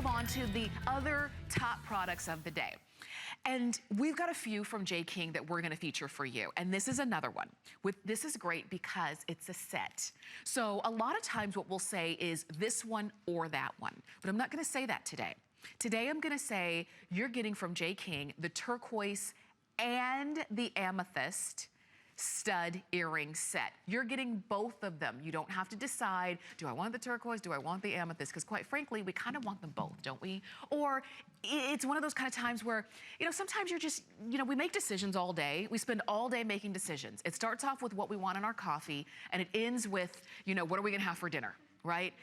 move on to the other top products of the day. And we've got a few from J. King that we're gonna feature for you. And this is another one. This is great because it's a set. So a lot of times what we'll say is this one or that one. But I'm not gonna say that today. Today I'm gonna say you're getting from J. King the turquoise and the amethyst stud earring set. You're getting both of them. You don't have to decide, do I want the turquoise, do I want the amethyst? Because quite frankly, we kind of want them both, don't we? Or it's one of those kind of times where, you know, sometimes you're just, you know, we make decisions all day. We spend all day making decisions. It starts off with what we want in our coffee, and it ends with, you know, what are we gonna have for dinner, right?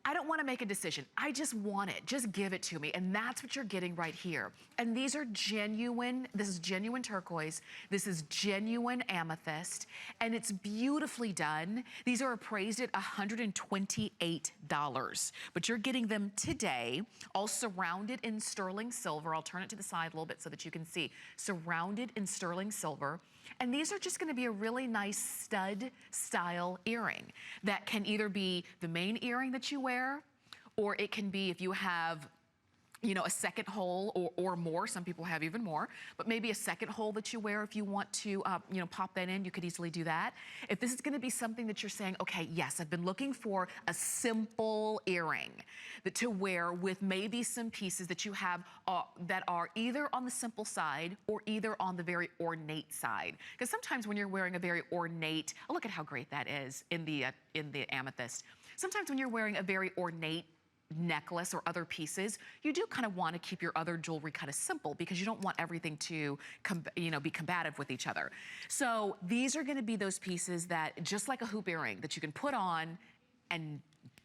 I don't want to make a decision. I just want it. Just give it to me. And that's what you're getting right here. And these are genuine. This is genuine turquoise. This is genuine amethyst. And it's beautifully done. These are appraised at $128. But you're getting them today, all surrounded in sterling silver. I'll turn it to the side a little bit so that you can see. Surrounded in sterling silver. And these are just gonna be a really nice stud style earring that can either be the main earring that you wear, or it can be if you have, you know, a second hole or more. Some people have even more, but maybe a second hole that you wear if you want to, you know, pop that in, you could easily do that. If this is gonna be something that you're saying, okay, yes, I've been looking for a simple earring to wear with maybe some pieces that you have that are either on the simple side or either on the very ornate side. Because sometimes when you're wearing a very ornate, oh, look at how great that is in the amethyst. Sometimes when you're wearing a very ornate necklace or other pieces, you do kind of want to keep your other jewelry kind of simple because you don't want everything to, you know, be combative with each other. So these are going to be those pieces that, just like a hoop earring, that you can put on and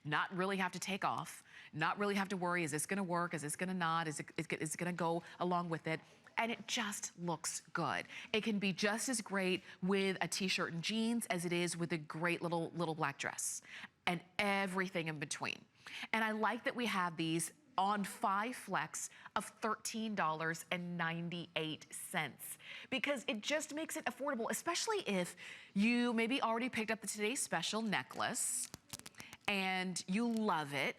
not really have to take off, not really have to worry, is this going to work, is this going to not, is it going to go along with it? And it just looks good. It can be just as great with a t-shirt and jeans as it is with a great little black dress and everything in between. And I like that we have these on 5 flex of $13.98 because it just makes it affordable, especially if you maybe already picked up the Today's Special necklace and you love it.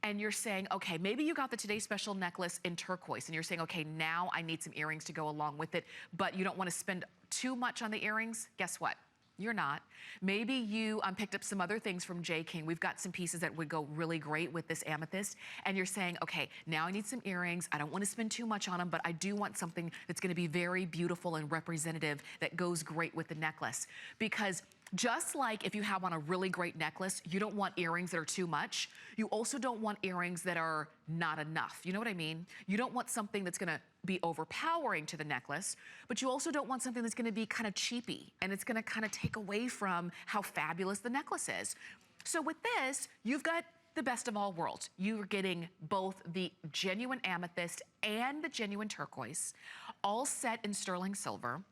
And you're saying, okay, maybe you got the Today's Special necklace in turquoise and you're saying, okay, now I need some earrings to go along with it, but you don't want to spend too much on the earrings. Guess what? You're not. Maybe you picked up some other things from J. King. We've got some pieces that would go really great with this amethyst. And you're saying, okay, now I need some earrings. I don't want to spend too much on them, but I do want something that's going to be very beautiful and representative that goes great with the necklace. Because just like if you have on a really great necklace, you don't want earrings that are too much. You also don't want earrings that are not enough. You know what I mean? You don't want something that's gonna be overpowering to the necklace, but you also don't want something that's gonna be kind of cheapy and it's gonna kind of take away from how fabulous the necklace is. So with this, you've got the best of all worlds. You're getting both the genuine amethyst and the genuine turquoise, all set in sterling silver.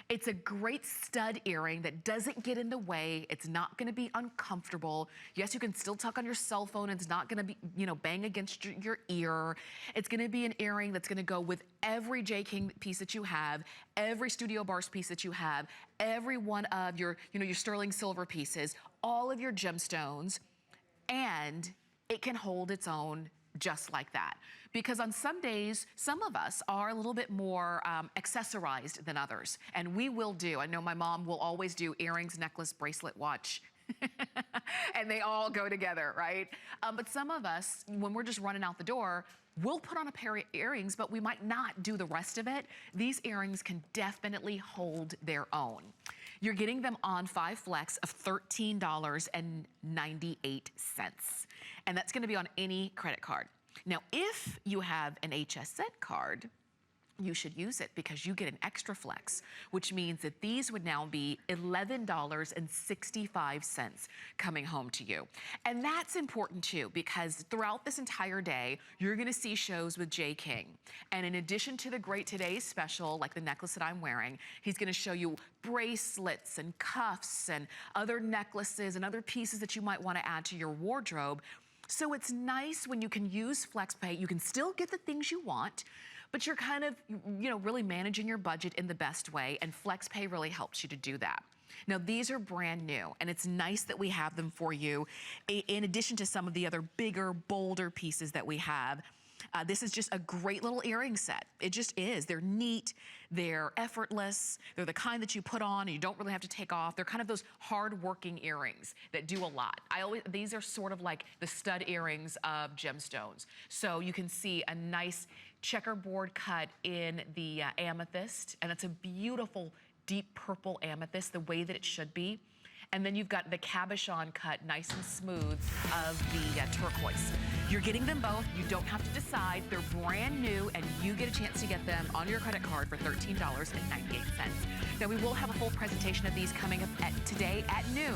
It's a great stud earring that doesn't get in the way. It's not gonna be uncomfortable. Yes, you can still tuck on your cell phone. It's not gonna be, you know, bang against your ear. It's gonna be an earring that's gonna go with every J. King piece that you have, every Studio Bars piece that you have, every one of your, you know, your sterling silver pieces, all of your gemstones, and it can hold its own just like that. Because on some days, some of us are a little bit more accessorized than others. And we will do, I know my mom will always do earrings, necklace, bracelet, watch. And they all go together, right? But some of us, when we're just running out the door, we'll put on a pair of earrings, but we might not do the rest of it. These earrings can definitely hold their own. You're getting them on 5 flex of $13.98. And that's gonna be on any credit card. Now, if you have an HSN card, you should use it because you get an extra flex, which means that these would now be $11.65 coming home to you. And that's important too, because throughout this entire day, you're gonna see shows with J. King. And in addition to the great Today's Special, like the necklace that I'm wearing, he's gonna show you bracelets and cuffs and other necklaces and other pieces that you might wanna add to your wardrobe. So it's nice when you can use FlexPay. You can still get the things you want, but you're kind of, you know, really managing your budget in the best way, and FlexPay really helps you to do that. Now, these are brand new, and it's nice that we have them for you, in addition to some of the other bigger, bolder pieces that we have. This is just a great little earring set. It just is. They're neat, they're effortless, they're the kind that you put on and you don't really have to take off. They're kind of those hard-working earrings that do a lot. These are sort of like the stud earrings of gemstones. So you can see a nice checkerboard cut in the amethyst, and it's a beautiful deep purple amethyst, the way that it should be. And then you've got the cabochon cut, nice and smooth, of the turquoise. You're getting them both. You don't have to decide. They're brand new, and you get a chance to get them on your credit card for $13.98. Now, we will have a full presentation of these coming up today at noon.